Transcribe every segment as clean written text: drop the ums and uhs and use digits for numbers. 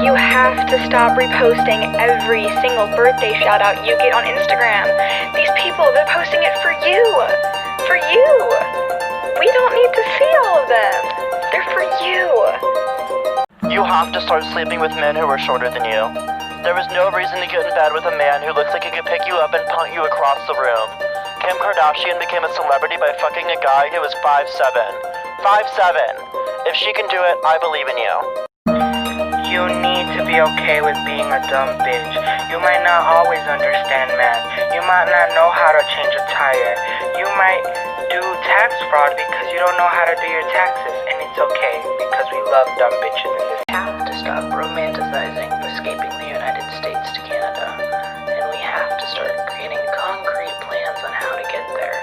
You have to stop reposting every single birthday shout out you get on Instagram. These people, they're posting it for you. For you. We don't need to see all of them. They're for you. You have to start sleeping with men who are shorter than you. There is no reason to get in bed with a man who looks like he could pick you up and punt you across the room. Kim Kardashian became a celebrity by fucking a guy who was 5'7". 5'7". If she can do it, I believe in you. You need to be okay with being a dumb bitch. You might not always understand math. You might not know how to change a tire. You might do tax fraud because you don't know how to do your taxes. And it's okay, because we love dumb bitches in this. We have to stop romanticizing escaping the United States to Canada. And we have to start creating concrete plans on how to get there.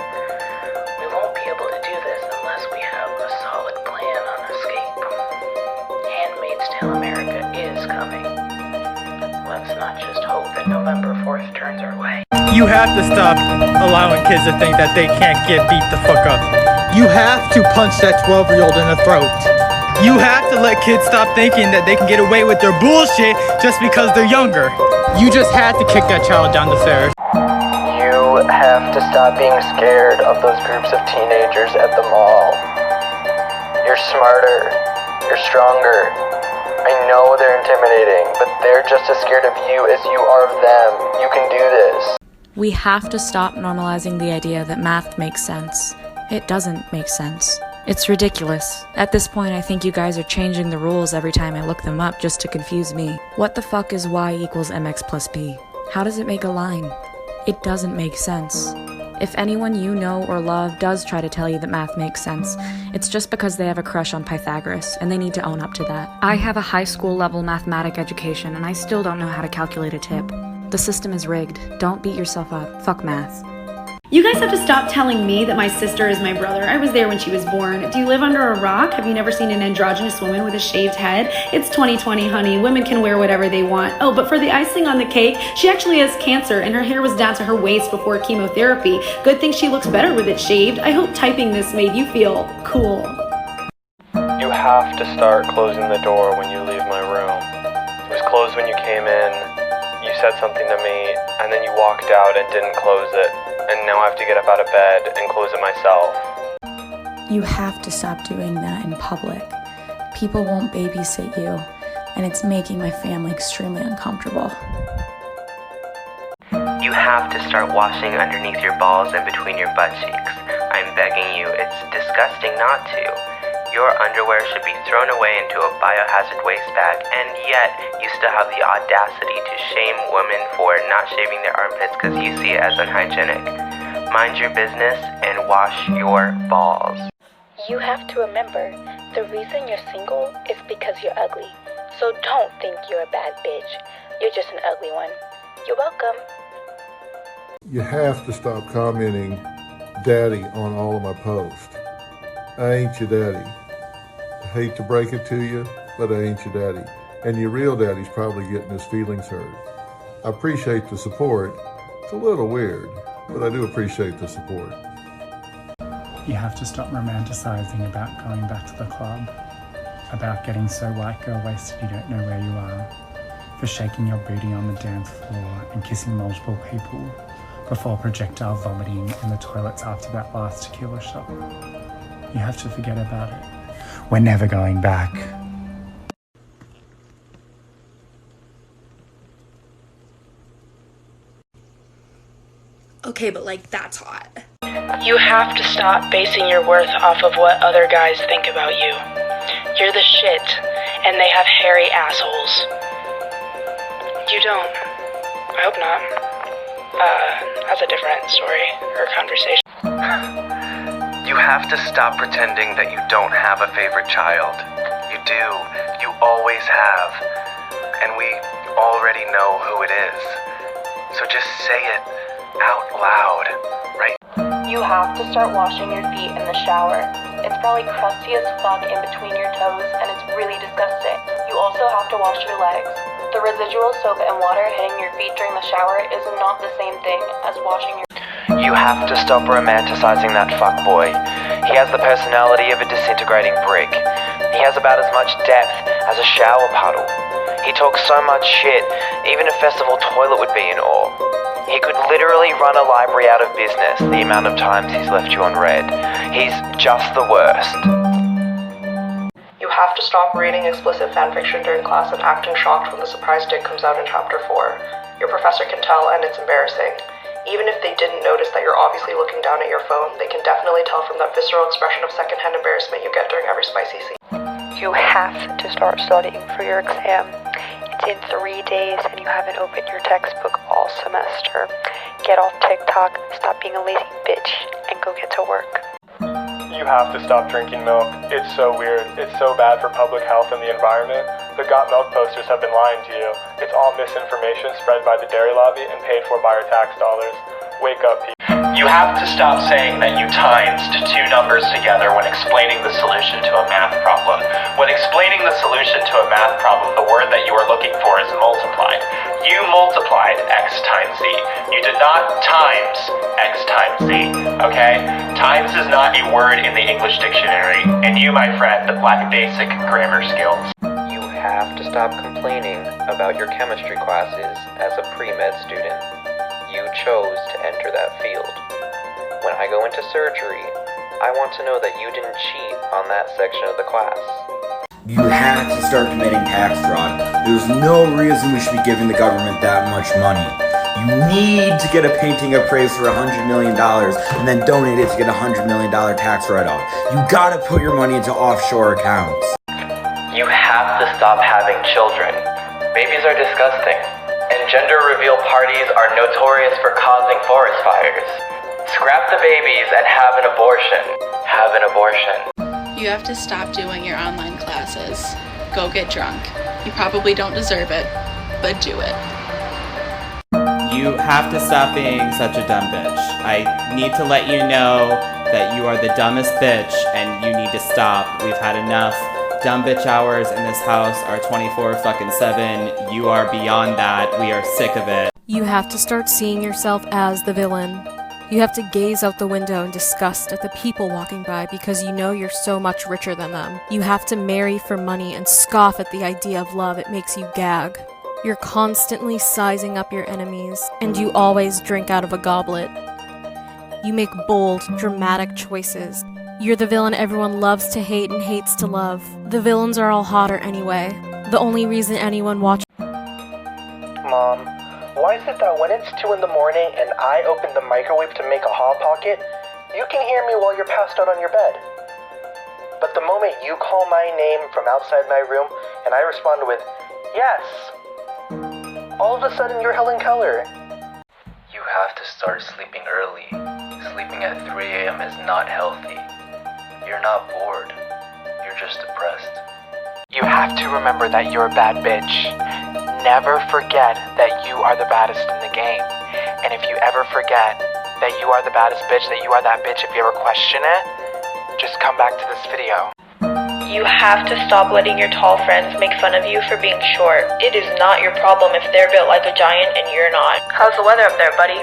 We won't be able to do this unless we have a solid plan on escape. Handmaid's Tale America is coming. Let's not just hope that November 4th turns our way. You have to stop allowing kids to think that they can't get beat the fuck up. You have to punch that 12-year-old in the throat. You have to let kids stop thinking that they can get away with their bullshit just because they're younger. You just had to kick that child down the stairs. You have to stop being scared of those groups of teenagers at the mall. You're smarter. You're stronger. I know they're intimidating, but they're just as scared of you as you are of them. You can do this. We have to stop normalizing the idea that math makes sense. It doesn't make sense. It's ridiculous. At this point, I think you guys are changing the rules every time I look them up just to confuse me. What the fuck is y equals mx plus b? How does it make a line? It doesn't make sense. If anyone you know or love does try to tell you that math makes sense, it's just because they have a crush on Pythagoras, and they need to own up to that. I have a high school level mathematic education, and I still don't know how to calculate a tip. The system is rigged. Don't beat yourself up. Fuck math. You guys have to stop telling me that my sister is my brother. I was there when she was born. Do you live under a rock? Have you never seen an androgynous woman with a shaved head? It's 2020, honey. Women can wear whatever they want. Oh, but for the icing on the cake, she actually has cancer and her hair was down to her waist before chemotherapy. Good thing she looks better with it shaved. I hope typing this made you feel cool. You have to start closing the door when you leave my room. It was closed when you came in, you said something to me, and then you walked out and didn't close it. And now I have to get up out of bed and close it myself. You have to stop doing that in public. People won't babysit you, and it's making my family extremely uncomfortable. You have to start washing underneath your balls and between your butt cheeks. I'm begging you, it's disgusting not to. Your underwear should be thrown away into a biohazard waste bag, and yet you still have the audacity to shame women for not shaving their armpits because you see it as unhygienic. Mind your business and wash your balls. You have to remember, the reason you're single is because you're ugly. So don't think you're a bad bitch. You're just an ugly one. You're welcome. You have to stop commenting daddy on all of my posts. I ain't your daddy. I hate to break it to you, but I ain't your daddy. And your real daddy's probably getting his feelings hurt. I appreciate the support. It's a little weird, but I do appreciate the support. You have to stop romanticizing about going back to the club, about getting so white girl wasted you don't know where you are, for shaking your booty on the dance floor and kissing multiple people before projectile vomiting in the toilets after that last tequila shot. You have to forget about it. We're never going back. Okay, but like, that's hot. You have to stop basing your worth off of what other guys think about you. You're the shit, and they have hairy assholes. You don't. I hope not. That's a different story or conversation. You have to stop pretending that you don't have a favorite child. You do. You always have. And we already know who it is. So just say it out loud, right? You have to start washing your feet in the shower. It's probably crusty as fuck in between your toes, and it's really disgusting. You also have to wash your legs. The residual soap and water hitting your feet during the shower is not the same thing as washing your... You have to stop romanticizing that fuckboy. He has the personality of a disintegrating brick. He has about as much depth as a shower puddle. He talks so much shit, even a festival toilet would be in awe. He could literally run a library out of business the amount of times he's left you on red. He's just the worst. You have to stop reading explicit fanfiction during class and acting shocked when the surprise dick comes out in chapter 4. Your professor can tell, and it's embarrassing. Even if they didn't notice that you're obviously looking down at your phone, they can definitely tell from that visceral expression of secondhand embarrassment you get during every spicy scene. You have to start studying for your exam. It's in 3 days and you haven't opened your textbook all semester. Get off TikTok, stop being a lazy bitch, and go get to work. You have to stop drinking milk. It's so weird. It's so bad for public health and the environment. The Got Milk posters have been lying to you. It's all misinformation spread by the dairy lobby and paid for by our tax dollars. Wake up, people. You have to stop saying that you times two numbers together when explaining the solution to a math problem. When explaining the solution to a math problem, the word that you are looking for is multiplied. You multiplied x times z. You did not times x times z, okay? Times is not a word in the English dictionary, and you, my friend, lack basic grammar skills. You have to stop complaining about your chemistry classes as a pre-med student. You chose to enter that field. When I go into surgery, I want to know that you didn't cheat on that section of the class. You have to start committing tax fraud. There's no reason we should be giving the government that much money. You need to get a painting appraised for $100 million and then donate it to get a $100 million tax write-off. You gotta put your money into offshore accounts. You have to stop having children. Babies are disgusting, and gender reveal parties are notorious for causing forest fires. Scrap the babies and have an abortion. Have an abortion. You have to stop doing your online classes. Go get drunk. You probably don't deserve it, but do it. You have to stop being such a dumb bitch. I need to let you know that you are the dumbest bitch and you need to stop. We've had enough. Dumb bitch hours in this house are 24/7. You are beyond that. We are sick of it. You have to start seeing yourself as the villain. You have to gaze out the window in disgust at the people walking by because you know you're so much richer than them. You have to marry for money and scoff at the idea of love. It makes you gag. You're constantly sizing up your enemies, and you always drink out of a goblet. You make bold, dramatic choices. You're the villain everyone loves to hate and hates to love. The villains are all hotter anyway. The only reason anyone watches. Mom, why is it that when it's 2 in the morning and I open the microwave to make a Hot Pocket, you can hear me while you're passed out on your bed? But the moment you call my name from outside my room and I respond with, yes, all of a sudden you're Helen Keller. You have to start sleeping early. Sleeping at 3 a.m. is not healthy. You're not bored. You're just depressed. You have to remember that you're a bad bitch. Never forget that you are the baddest in the game. And if you ever forget that you are the baddest bitch, that you are that bitch, if you ever question it, just come back to this video. You have to stop letting your tall friends make fun of you for being short. It is not your problem if they're built like a giant and you're not. How's the weather up there, buddy?